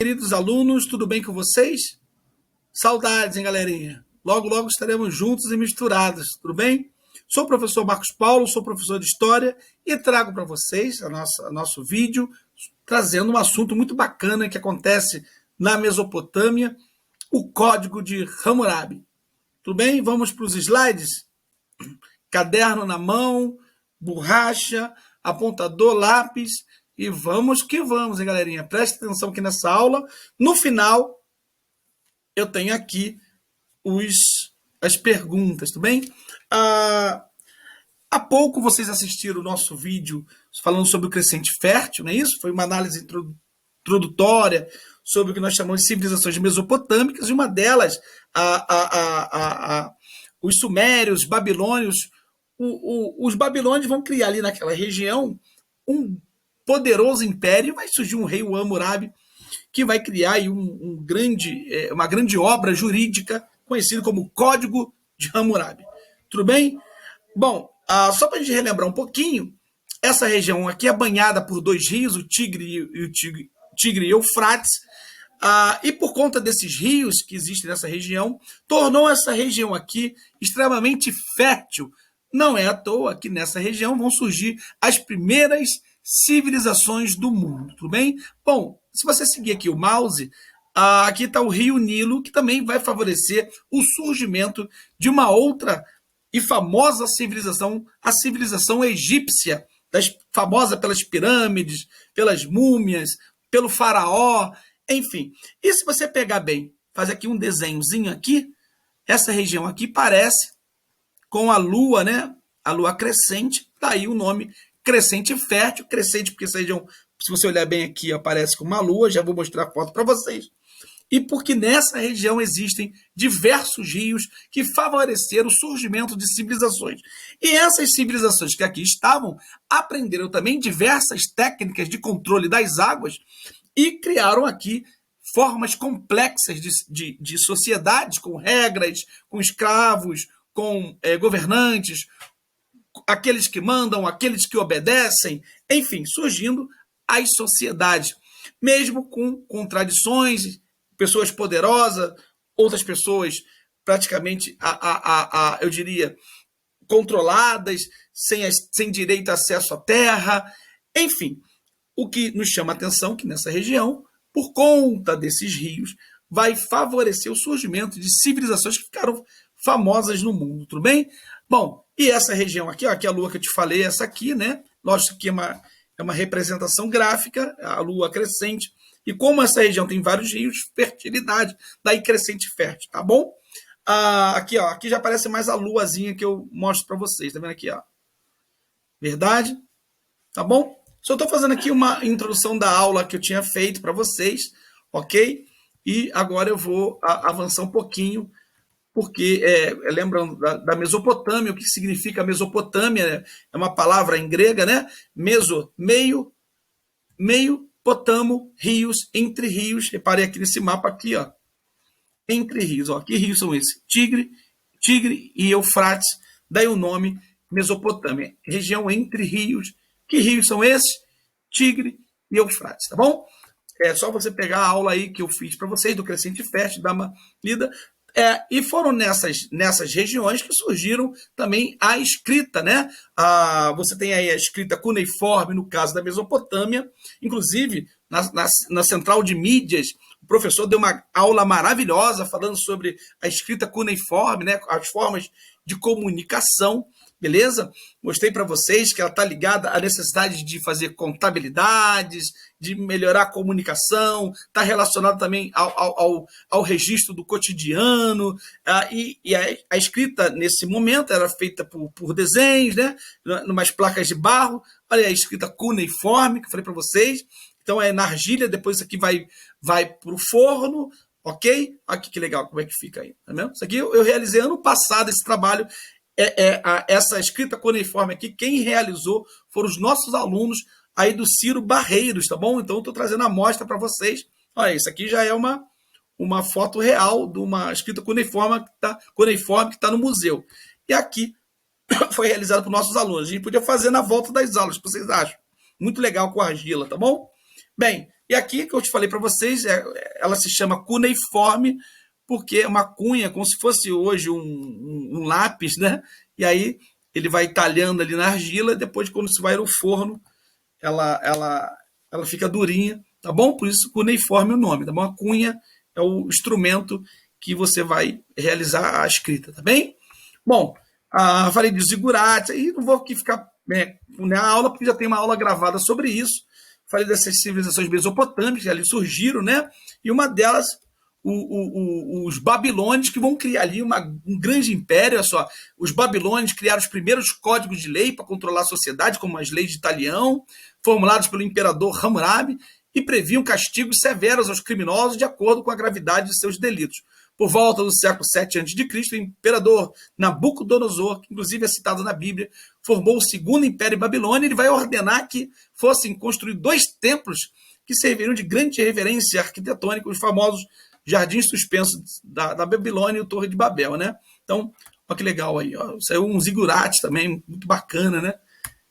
Queridos alunos, tudo bem com vocês? Saudades, hein, galerinha? Logo, logo estaremos juntos e misturados, tudo bem? Sou o professor Marcos Paulo, sou professor de História e trago para vocês nosso vídeo trazendo um assunto muito bacana que acontece na Mesopotâmia, o Código de Hammurabi. Tudo bem? Vamos para os slides? Caderno na mão, borracha, apontador, lápis e vamos que vamos, hein, galerinha? Preste atenção aqui nessa aula. No final, eu tenho aqui as perguntas, tudo bem? Há pouco vocês assistiram o nosso vídeo falando sobre o crescente fértil, não é isso? Foi uma análise introdutória sobre o que nós chamamos de civilizações mesopotâmicas, e uma delas, os sumérios, babilônios. Os babilônios vão criar ali naquela região um poderoso império, vai surgir um rei, o Hammurabi, que vai criar aí uma grande obra jurídica conhecida como Código de Hammurabi. Tudo bem? Bom, só para a gente relembrar um pouquinho, essa região aqui é banhada por dois rios, o Tigre e Eufrates, e por conta desses rios que existem nessa região, tornou essa região aqui extremamente fértil. Não é à toa que nessa região vão surgir as primeiras civilizações do mundo, tudo bem? Bom, se você seguir aqui o mouse, aqui está o rio Nilo, que também vai favorecer o surgimento de uma outra e famosa civilização, a civilização egípcia, famosa pelas pirâmides, pelas múmias, pelo faraó, enfim. E se você pegar bem, fazer aqui um desenhozinho aqui, essa região aqui parece com a lua, né? A lua crescente, daí o nome crescente fértil, crescente porque essa região, se você olhar bem aqui, aparece com uma lua, já vou mostrar a foto para vocês. E porque nessa região existem diversos rios que favoreceram o surgimento de civilizações. E essas civilizações que aqui estavam aprenderam também diversas técnicas de controle das águas e criaram aqui formas complexas de sociedades, com regras, com escravos, com governantes, aqueles que mandam, aqueles que obedecem, enfim, surgindo as sociedades, mesmo com contradições, pessoas poderosas, outras pessoas praticamente, eu diria, controladas, sem direito a acesso à terra, enfim. O que nos chama a atenção é que nessa região, por conta desses rios, vai favorecer o surgimento de civilizações que ficaram famosas no mundo, tudo bem? Bom, e essa região aqui, ó, que é a lua que eu te falei, essa aqui, né? Lógico que é uma representação gráfica, a lua crescente, e como essa região tem vários rios, fertilidade, daí crescente fértil, tá bom? Aqui, ó, aqui já aparece mais a luazinha que eu mostro para vocês, tá vendo aqui, ó? Verdade? Tá bom? Só estou fazendo aqui uma introdução da aula que eu tinha feito para vocês, ok? E agora eu vou avançar um pouquinho, porque, lembrando da Mesopotâmia, o que significa Mesopotâmia, né? É uma palavra em grega, né? Meso, meio, potamo, rios, entre rios. Reparei aqui nesse mapa aqui, ó. Entre rios, ó. Que rios são esses? Tigre e Eufrates, daí o nome Mesopotâmia. Região entre rios. Que rios são esses? Tigre e Eufrates, tá bom? É só você pegar a aula aí que eu fiz para vocês do crescente fértil, dar uma lida. E foram nessas regiões que surgiram também a escrita, né? Você tem aí a escrita cuneiforme, no caso da Mesopotâmia. Inclusive, na central de mídias, o professor deu uma aula maravilhosa falando sobre a escrita cuneiforme, né? As formas de comunicação, beleza? Mostrei para vocês que ela está ligada à necessidade de fazer contabilidades, de melhorar a comunicação, está relacionada também ao registro do cotidiano, e a escrita, nesse momento, era feita por desenhos, né? Numas placas de barro. Olha a escrita cuneiforme, que eu falei para vocês. Então, é na argilha, depois isso aqui vai para o forno, ok? Olha que legal, como é que fica aí, tá vendo? Isso aqui eu realizei ano passado, esse trabalho. Essa escrita cuneiforme aqui, quem realizou foram os nossos alunos aí do Ciro Barreiros, tá bom? Então, eu estou trazendo a amostra para vocês. Olha, isso aqui já é uma foto real de uma escrita cuneiforme que está no museu. E aqui foi realizado por nossos alunos. A gente podia fazer na volta das aulas, o que vocês acham? Muito legal com argila, tá bom? Bem, E aqui que eu te falei para vocês, ela se chama cuneiforme, porque é uma cunha, como se fosse hoje um lápis, né? E aí ele vai talhando ali na argila, e depois, quando se vai no forno, ela fica durinha, tá bom? Por isso, cuneiforme é o nome, tá bom? A cunha é o instrumento que você vai realizar a escrita, tá bem? Bom, falei de zigurates, aí não vou aqui ficar na aula, porque já tem uma aula gravada sobre isso. Falei dessas civilizações mesopotâmicas que ali surgiram, né? E uma delas, os babilônios, que vão criar ali um grande império. Olha só, os babilônios criaram os primeiros códigos de lei para controlar a sociedade, como as leis de Italião, formulados pelo imperador Hammurabi, e previam castigos severos aos criminosos de acordo com a gravidade de seus delitos. Por volta do século 7 a.C., o imperador Nabucodonosor, que inclusive é citado na Bíblia, formou o segundo império babilônio. Ele vai ordenar que fossem construídos 2 templos que serviriam de grande referência arquitetônica, os famosos jardins suspensos da Babilônia e o Torre de Babel, né? Então, olha que legal aí, ó. Saiu um zigurate também, muito bacana, né?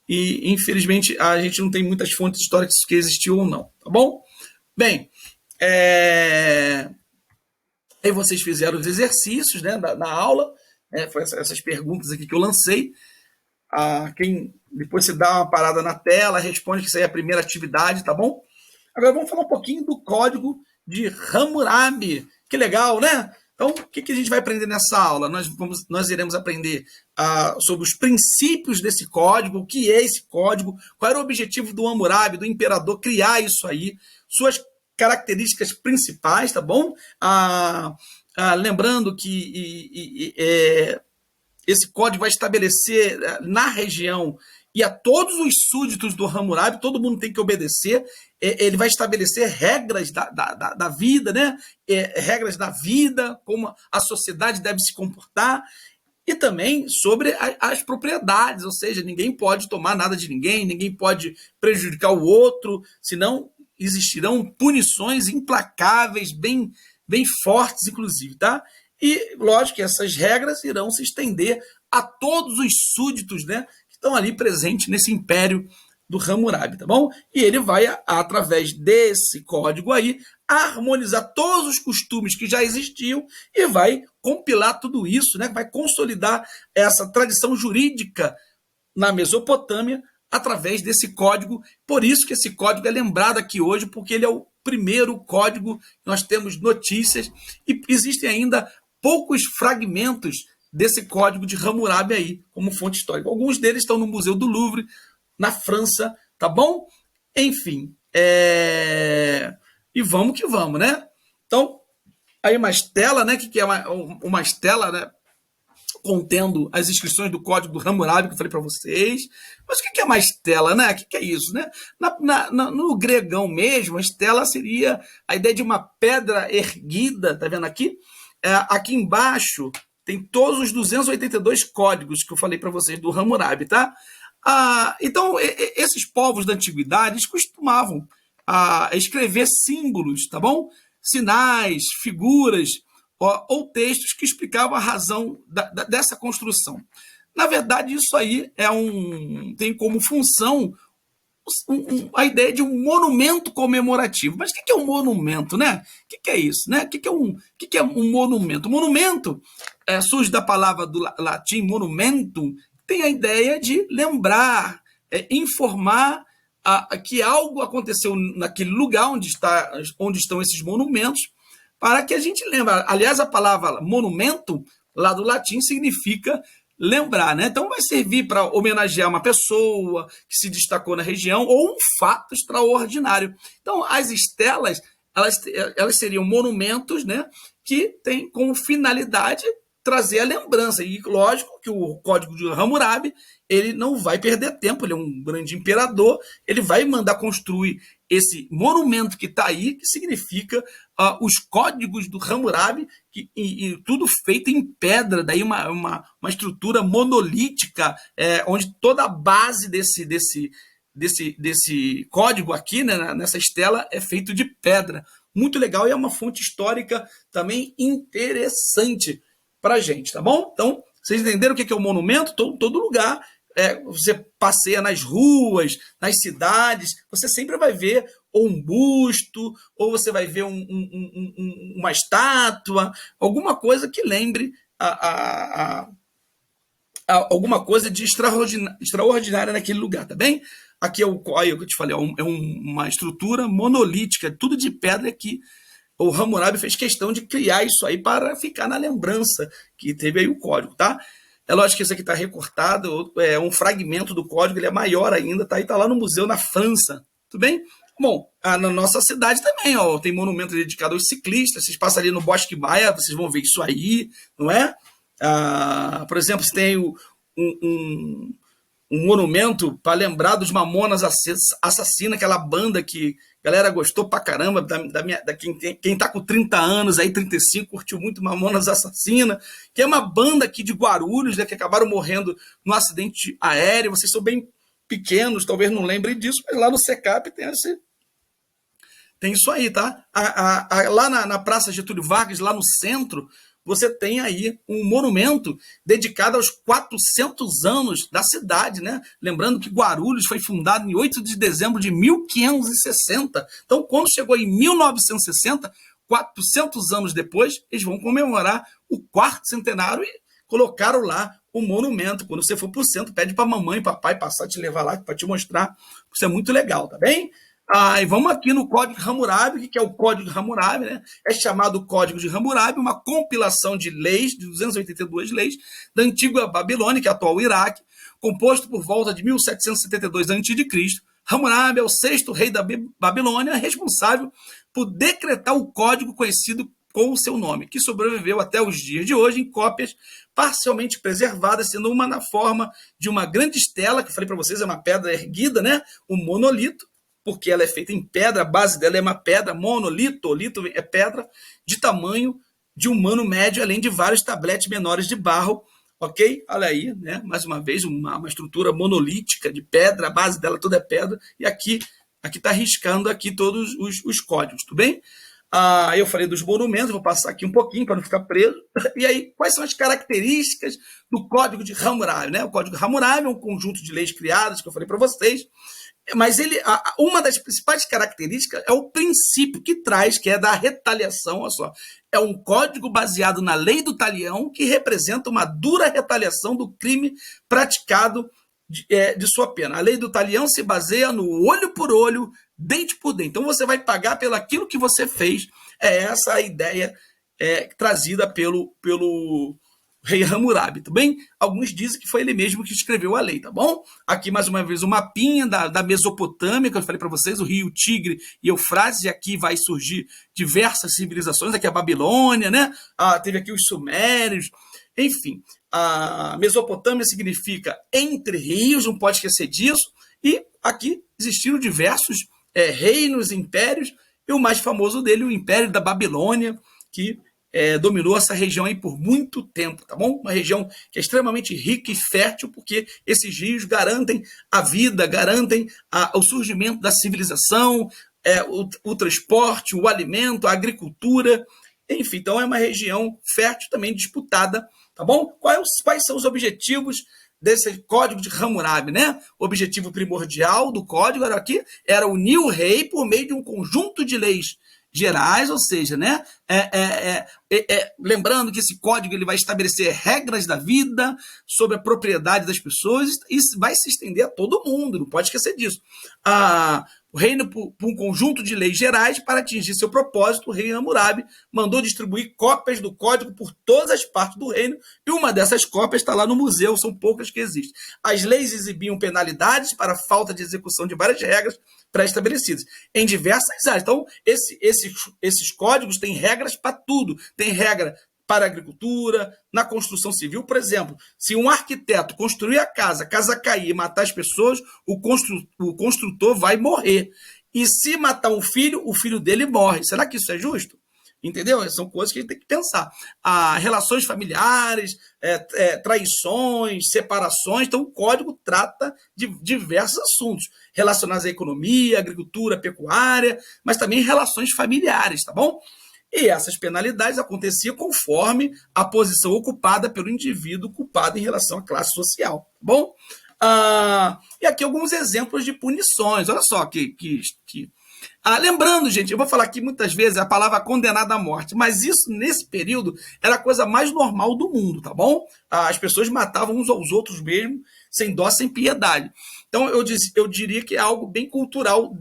E, infelizmente, a gente não tem muitas fontes históricas que existiu ou não, tá bom? Bem, aí vocês fizeram os exercícios, né, na aula, foi essas perguntas aqui que eu lancei. Quem depois se dá uma parada na tela, responde que isso aí é a primeira atividade, tá bom? Agora vamos falar um pouquinho do código de Hammurabi. Que legal, né? Então, o que a gente vai aprender nessa aula? Nós iremos aprender sobre os princípios desse código, o que é esse código, qual era o objetivo do Hammurabi, do imperador, criar isso aí, suas características principais, tá bom? Lembrando que esse código vai estabelecer na região e a todos os súditos do Hammurabi, todo mundo tem que obedecer. Ele vai estabelecer regras da vida, né? Regras da vida, como a sociedade deve se comportar, e também sobre as propriedades, ou seja, ninguém pode tomar nada de ninguém, ninguém pode prejudicar o outro, senão existirão punições implacáveis, bem fortes, inclusive, tá? E, lógico, que essas regras irão se estender a todos os súditos, né, que estão ali presentes nesse império do Hammurabi, tá bom? E ele vai, através desse código aí, harmonizar todos os costumes que já existiam e vai compilar tudo isso, né? Vai consolidar essa tradição jurídica na Mesopotâmia através desse código. Por isso que esse código é lembrado aqui hoje, porque ele é o primeiro código que nós temos notícias, e existem ainda poucos fragmentos desse código de Hammurabi aí, como fonte histórica. Alguns deles estão no Museu do Louvre, na França, tá bom? Enfim, e vamos que vamos, né? Então, aí uma estela, né? Que é uma estela, né? Contendo as inscrições do código do Hammurabi, que eu falei para vocês. Mas o que é uma estela, né? O que é isso, né? No gregão mesmo, a estela seria a ideia de uma pedra erguida, tá vendo aqui? Aqui embaixo tem todos os 282 códigos que eu falei para vocês do Hammurabi, tá? Então, esses povos da antiguidade eles costumavam escrever símbolos, tá bom? Sinais, figuras ou textos que explicavam a razão dessa construção. Na verdade, isso aí tem como função a ideia de um monumento comemorativo. Mas o que é um monumento, né? O que é isso, né? O que é um monumento? Monumento surge da palavra do latim monumentum, tem a ideia de lembrar, informar que algo aconteceu naquele lugar onde estão esses monumentos, para que a gente lembre. Aliás, a palavra monumento, lá do latim, significa lembrar, né? Então vai servir para homenagear uma pessoa que se destacou na região ou um fato extraordinário. Então, as estelas, elas seriam monumentos, né, que têm como finalidade trazer a lembrança. E lógico que o código de Hammurabi, ele não vai perder tempo, ele é um grande imperador, ele vai mandar construir esse monumento que está aí, que significa os códigos do Hammurabi, e tudo feito em pedra, daí uma estrutura monolítica, onde toda a base desse código aqui, né, nessa estela, é feito de pedra. Muito legal, e é uma fonte histórica também interessante para a gente, tá bom? Então, vocês entenderam o que é o monumento? Todo lugar você passeia nas ruas, nas cidades, você sempre vai ver ou um busto, ou você vai ver uma estátua, alguma coisa que lembre alguma coisa de extraordinária naquele lugar, tá bem? Aqui é o que eu te falei, uma estrutura monolítica, tudo de pedra que o Hammurabi fez questão de criar isso aí para ficar na lembrança que teve aí o código, tá? É lógico que isso aqui está recortado, é um fragmento do código, ele é maior ainda, tá? E tá lá no museu na França, tudo bem? Bom, na nossa cidade também, ó, tem monumento dedicado aos ciclistas, vocês passam ali no Bosque Maia, vocês vão ver isso aí, não é? Por exemplo, você tem um monumento para lembrar dos Mamonas Assassina, aquela banda que a galera gostou pra caramba, quem tá com 30 anos, aí 35, curtiu muito Mamonas Assassina, que é uma banda aqui de Guarulhos, né, que acabaram morrendo num acidente aéreo. Vocês são bem pequenos, talvez não lembrem disso, mas lá no SECAP tem isso aí, tá? Lá na Praça Getúlio Vargas, lá no centro, você tem aí um monumento dedicado aos 400 anos da cidade, né? Lembrando que Guarulhos foi fundado em 8 de dezembro de 1560. Então, quando chegou em 1960, 400 anos depois, eles vão comemorar o quarto centenário e colocaram lá o monumento. Quando você for para o centro, pede para mamãe e papai passar, te levar lá para te mostrar. Isso é muito legal, tá bem? E vamos aqui no Código Hammurabi. O que é o Código Hammurabi? Né? É chamado Código de Hammurabi, uma compilação de leis, de 282 leis, da antiga Babilônia, que é o atual Iraque, composto por volta de 1772 a.C. Hammurabi é o sexto rei da Babilônia, responsável por decretar o código conhecido com o seu nome, que sobreviveu até os dias de hoje em cópias parcialmente preservadas, sendo uma na forma de uma grande estela, que eu falei para vocês, é uma pedra erguida, né? Um monolito, porque ela é feita em pedra, a base dela é uma pedra, monolito, lito é pedra, de tamanho de humano médio, além de vários tabletes menores de barro, ok? Olha aí, né? Mais uma vez, uma estrutura monolítica de pedra, a base dela toda é pedra, e aqui está riscando aqui todos os códigos, tudo bem? Eu falei dos monumentos, vou passar aqui um pouquinho para não ficar preso. E aí, quais são as características do Código de Hammurabi? Né? O Código de Hammurabi é um conjunto de leis criadas, que eu falei para vocês, mas uma das principais características é o princípio que traz, que é da retaliação. Olha só, é um código baseado na lei do talião, que representa uma dura retaliação do crime praticado de sua pena. A lei do talião se baseia no olho por olho, dente por dente. Então você vai pagar pelo aquilo que você fez. É essa a ideia trazida pelo rei Hammurabi, tá bem? Alguns dizem que foi ele mesmo que escreveu a lei, tá bom? Aqui, mais uma vez, o mapinha da Mesopotâmia, que eu falei para vocês, o rio Tigre e Eufrates, e aqui vai surgir diversas civilizações, aqui a Babilônia, né? Teve aqui os Sumérios, enfim. A Mesopotâmia significa entre rios, não pode esquecer disso, e aqui existiram diversos reinos, impérios, e o mais famoso dele, o Império da Babilônia, que dominou essa região aí por muito tempo, tá bom? Uma região que é extremamente rica e fértil, porque esses rios garantem a vida, garantem o surgimento da civilização, o transporte, o alimento, a agricultura, enfim, então é uma região fértil também disputada, tá bom? Quais são os objetivos desse código de Hammurabi, né? O objetivo primordial do código era unir o rei por meio de um conjunto de leis gerais, ou seja, né? Lembrando que esse código ele vai estabelecer regras da vida, sobre a propriedade das pessoas, e vai se estender a todo mundo, não pode esquecer disso. O reino, por um conjunto de leis gerais, para atingir seu propósito, o rei Hammurabi mandou distribuir cópias do código por todas as partes do reino, e uma dessas cópias está lá no museu, são poucas que existem. As leis exibiam penalidades para a falta de execução de várias regras pré-estabelecidas, em diversas áreas. Então, esses códigos têm regras para tudo. Tem regra para a agricultura, na construção civil, por exemplo, se um arquiteto construir a casa cair e matar as pessoas, o construtor vai morrer. E se matar um filho, o filho dele morre. Será que isso é justo? Entendeu? São coisas que a gente tem que pensar. Relações familiares, traições, separações. Então, o código trata de diversos assuntos relacionados à economia, agricultura, pecuária, mas também relações familiares, tá bom? E essas penalidades aconteciam conforme a posição ocupada pelo indivíduo culpado em relação à classe social, tá bom? E aqui alguns exemplos de punições. Olha só lembrando, gente, eu vou falar aqui muitas vezes a palavra condenada à morte, mas isso, nesse período, era a coisa mais normal do mundo, tá bom? As pessoas matavam uns aos outros mesmo, sem dó, sem piedade. Então, eu diria que é algo bem cultural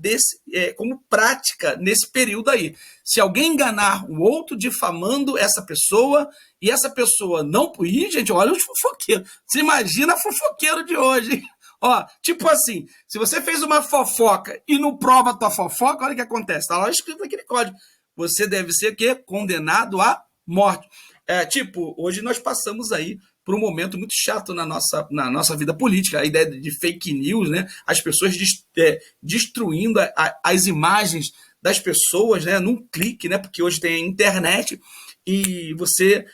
como prática nesse período aí. Se alguém enganar o outro difamando essa pessoa, e essa pessoa não... Ih, gente, olha os fofoqueiros. Você imagina fofoqueiro de hoje, hein? Ó, tipo assim, se você fez uma fofoca e não prova a tua fofoca, olha o que acontece. Está lá escrito naquele código. Você deve ser o quê? Condenado à morte. Hoje nós passamos aí por um momento muito chato na nossa vida política, a ideia de fake news, né? As pessoas destruindo as imagens das pessoas, né? Num clique, né? Porque hoje tem a internet e você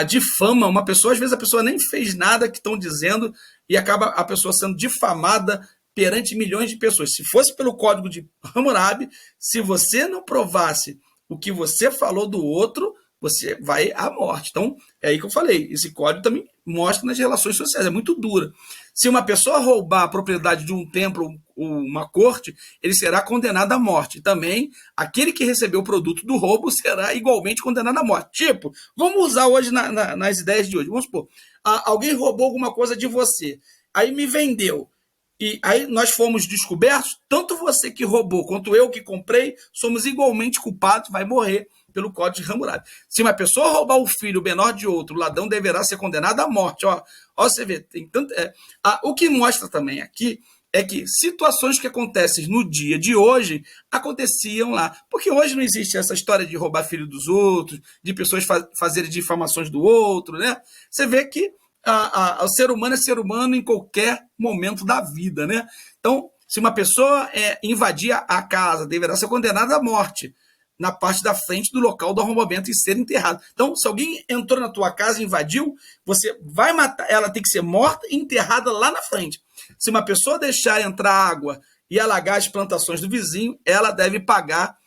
difama uma pessoa, às vezes a pessoa nem fez nada que estão dizendo e acaba a pessoa sendo difamada perante milhões de pessoas. Se fosse pelo código de Hammurabi, se você não provasse o que você falou do outro, você vai à morte. Então, é aí que eu falei, esse código também mostra nas relações sociais, é muito dura. Se uma pessoa roubar a propriedade de um templo ou uma corte, ele será condenado à morte. Também, aquele que recebeu o produto do roubo será igualmente condenado à morte. Vamos usar hoje nas ideias de hoje. Vamos supor, alguém roubou alguma coisa de você, aí me vendeu. E aí nós fomos descobertos, tanto você que roubou quanto eu que comprei, somos igualmente culpados, vai morrer pelo Código de Hammurabi. Se uma pessoa roubar o filho menor de outro, o ladrão deverá ser condenado à morte. Ó, você vê, tem tanto. O que mostra também aqui é que situações que acontecem no dia de hoje aconteciam lá. Porque hoje não existe essa história de roubar filho dos outros, de pessoas fazerem difamações do outro, né? Você vê que o ser humano é ser humano em qualquer momento da vida, né? Então, se uma pessoa invadir a casa, deverá ser condenada à morte na parte da frente do local do arrombamento e ser enterrado. Então, se alguém entrou na tua casa e invadiu, você vai matar, ela tem que ser morta e enterrada lá na frente. Se uma pessoa deixar entrar água e alagar as plantações do vizinho, ela deve pagar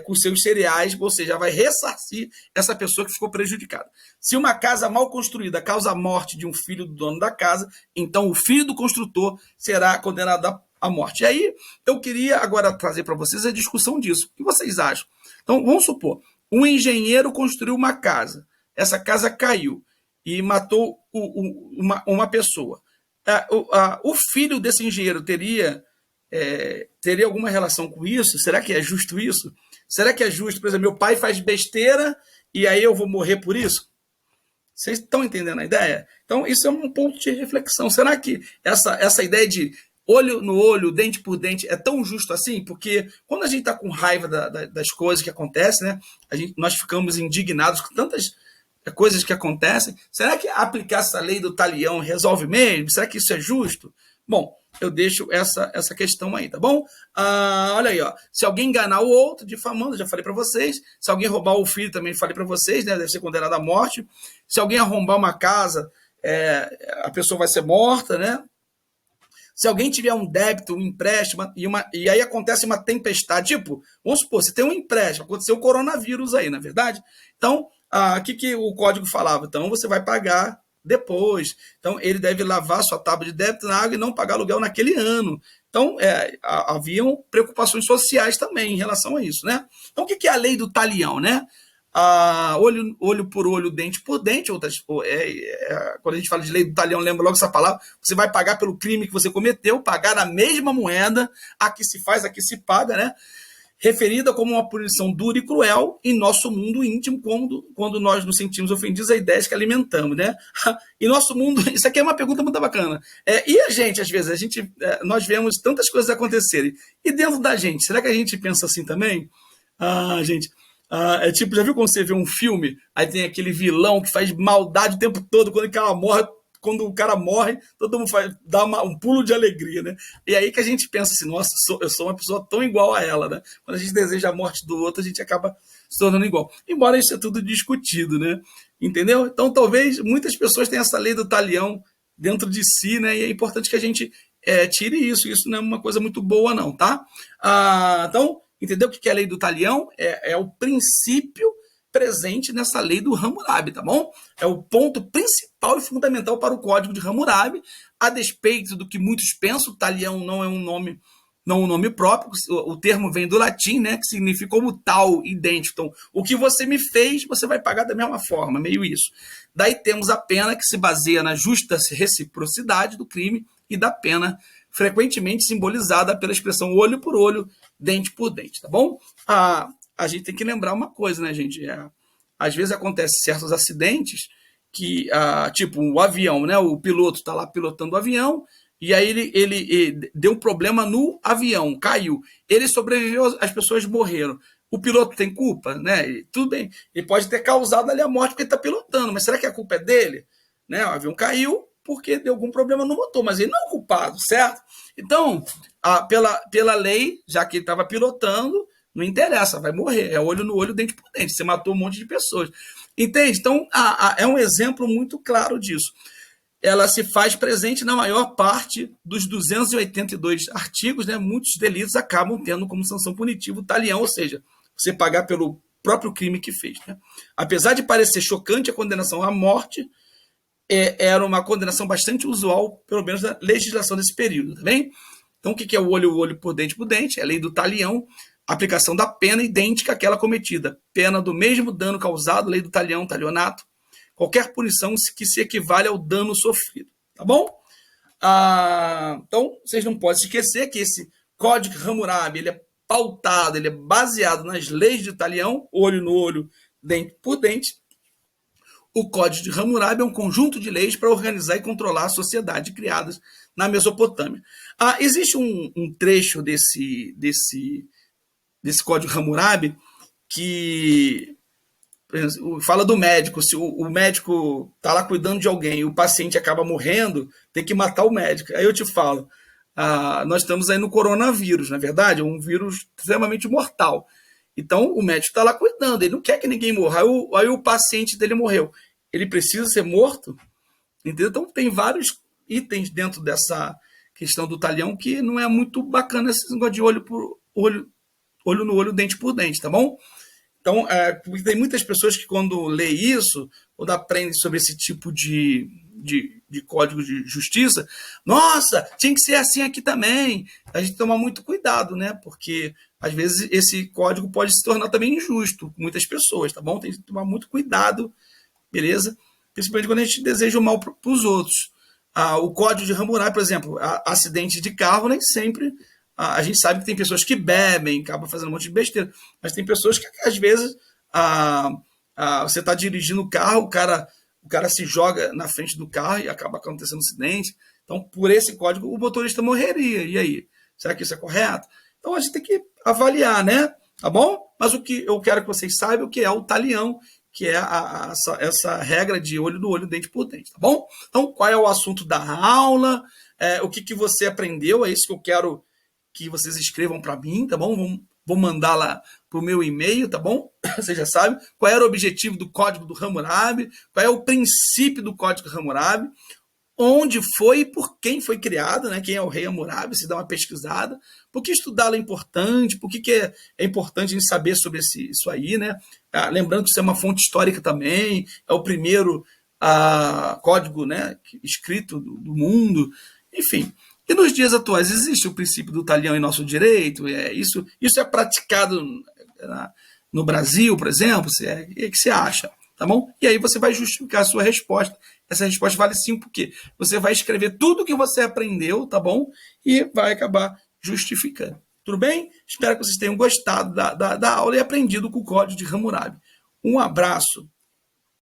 com seus cereais, ou seja, vai ressarcir essa pessoa que ficou prejudicada. Se uma casa mal construída causa a morte de um filho do dono da casa, então o filho do construtor será condenado à morte. E aí, eu queria agora trazer para vocês a discussão disso. O que vocês acham? Então, vamos supor, um engenheiro construiu uma casa, essa casa caiu e matou uma pessoa. O filho desse engenheiro teria alguma relação com isso? Será que é justo isso? Será que é justo, por exemplo, meu pai faz besteira e aí eu vou morrer por isso? Vocês estão entendendo a ideia? Então, isso é um ponto de reflexão. Será que essa ideia de olho no olho, dente por dente, é tão justo assim? Porque quando a gente está com raiva das coisas que acontecem, né, nós ficamos indignados com tantas coisas que acontecem. Será que aplicar essa lei do talião resolve mesmo? Será que isso é justo? Bom, eu deixo essa questão aí, tá bom? Olha aí, ó. Se alguém enganar o outro, difamando, já falei para vocês. Se alguém roubar o filho, também falei para vocês, né? Deve ser condenado à morte. Se alguém arrombar uma casa, a pessoa vai ser morta, né? Se alguém tiver um débito, um empréstimo, e aí acontece uma tempestade, vamos supor, você tem um empréstimo, aconteceu o coronavírus aí, na é verdade? Então, o que o código falava? Então, você vai pagar depois. Então, ele deve lavar sua tábua de débito na água e não pagar aluguel naquele ano. Então, haviam preocupações sociais também em relação a isso, né? Então, o que é a lei do talião, né? Olho por olho, dente por dente. Quando a gente fala de lei do talião, lembra logo essa palavra. Você vai pagar pelo crime que você cometeu, pagar na mesma moeda, a que se faz, a que se paga, né? Referida como uma punição dura e cruel em nosso mundo íntimo, quando nós nos sentimos ofendidos a ideias que alimentamos, né? E nosso mundo, isso aqui é uma pergunta muito bacana. E a gente, às vezes, nós vemos tantas coisas acontecerem. E dentro da gente, será que a gente pensa assim também? Gente, já viu quando você vê um filme, aí tem aquele vilão que faz maldade o tempo todo, quando o cara morre, todo mundo dá um pulo de alegria, né? E aí que a gente pensa assim, nossa, eu sou uma pessoa tão igual a ela, né? Quando a gente deseja a morte do outro, a gente acaba se tornando igual. Embora isso é tudo discutido, né? Entendeu? Então, talvez muitas pessoas tenham essa lei do talião dentro de si, né? E é importante que a gente tire isso. Isso não é uma coisa muito boa, não, tá? Então, entendeu o que é a lei do talião? É o princípio presente nessa lei do Hammurabi, tá bom? É o ponto principal e fundamental para o código de Hammurabi, a despeito do que muitos pensam, talião não é um nome, não um nome próprio, o termo vem do latim, né, que significa como tal, idêntico. Então, o que você me fez, você vai pagar da mesma forma, meio isso. Daí temos a pena, que se baseia na justa reciprocidade do crime e da pena, frequentemente simbolizada pela expressão olho por olho, dente por dente, tá bom? A gente tem que lembrar uma coisa, né, gente? Às vezes acontecem certos acidentes que, tipo, o avião, né? O piloto está lá pilotando o avião e aí ele deu um problema no avião, caiu. Ele sobreviveu, as pessoas morreram. O piloto tem culpa, né? Tudo bem, ele pode ter causado ali a morte porque ele está pilotando, mas será que a culpa é dele? Né? O avião caiu porque deu algum problema no motor, mas ele não é o culpado, certo? Então, pela lei, já que ele estava pilotando, não interessa, vai morrer. É olho no olho, dente por dente. Você matou um monte de pessoas. Entende? Então, é um exemplo muito claro disso. Ela se faz presente na maior parte dos 282 artigos, né? Muitos delitos acabam tendo como sanção punitiva o talião, ou seja, você pagar pelo próprio crime que fez. Né? Apesar de parecer chocante a condenação à morte, era uma condenação bastante usual, pelo menos na legislação desse período. Tá bem? Então, o que é o olho por dente? É a lei do talião, aplicação da pena idêntica àquela cometida. Pena do mesmo dano causado, lei do talião, talionato. Qualquer punição que se equivale ao dano sofrido. Tá bom? Então, vocês não podem se esquecer que esse Código Hammurabi, ele é pautado, ele é baseado nas leis de talião, olho no olho, dente por dente. O Código de Hammurabi é um conjunto de leis para organizar e controlar a sociedade criadas na Mesopotâmia. Existe um trecho desse Código Hammurabi que fala do médico. Se o médico está lá cuidando de alguém e o paciente acaba morrendo, tem que matar o médico. Aí eu te falo, nós estamos aí no coronavírus, na verdade, é um vírus extremamente mortal. Então, o médico está lá cuidando, ele não quer que ninguém morra. Aí o paciente dele morreu. Ele precisa ser morto? Entendeu? Então, tem vários itens dentro dessa questão do talião que não é muito bacana esse negócio de olho no olho, dente por dente, tá bom? Então, tem muitas pessoas que quando lê isso, quando aprendem sobre esse tipo de código de justiça, nossa, tinha que ser assim aqui também. A gente toma muito cuidado, né? Porque, às vezes, esse código pode se tornar também injusto com muitas pessoas, tá bom? Tem que tomar muito cuidado, beleza? Principalmente quando a gente deseja o mal para os outros. O código de Hammurabi, por exemplo, acidente de carro, nem sempre... A gente sabe que tem pessoas que bebem, acabam fazendo um monte de besteira, mas tem pessoas que, às vezes, você está dirigindo o carro, o cara se joga na frente do carro e acaba acontecendo um acidente. Então, por esse código, o motorista morreria. E aí? Será que isso é correto? Então, a gente tem que avaliar, né? Tá bom? Mas o que eu quero que vocês saibam o que é o talião, que é essa regra de olho no olho, dente por dente, tá bom? Então, qual é o assunto da aula? O que você aprendeu? É isso que eu quero que vocês escrevam para mim, tá bom? Vou mandar lá para o meu e-mail, tá bom? Você já sabe qual era o objetivo do Código do Hammurabi, qual é o princípio do Código Hammurabi, onde foi e por quem foi criado, né? Quem é o rei Hammurabi, se dá uma pesquisada, por que estudá-lo é importante, por que é importante a gente saber sobre isso aí, né? Lembrando que isso é uma fonte histórica também, é o primeiro código, né, escrito do mundo, enfim. E nos dias atuais existe o princípio do talião em nosso direito? Isso é praticado no Brasil, por exemplo? O que você acha? Tá bom? E aí você vai justificar a sua resposta. Essa resposta vale sim, porque você vai escrever tudo que você aprendeu, tá bom? E vai acabar justificando. Tudo bem? Espero que vocês tenham gostado da aula e aprendido com o Código de Hammurabi. Um abraço.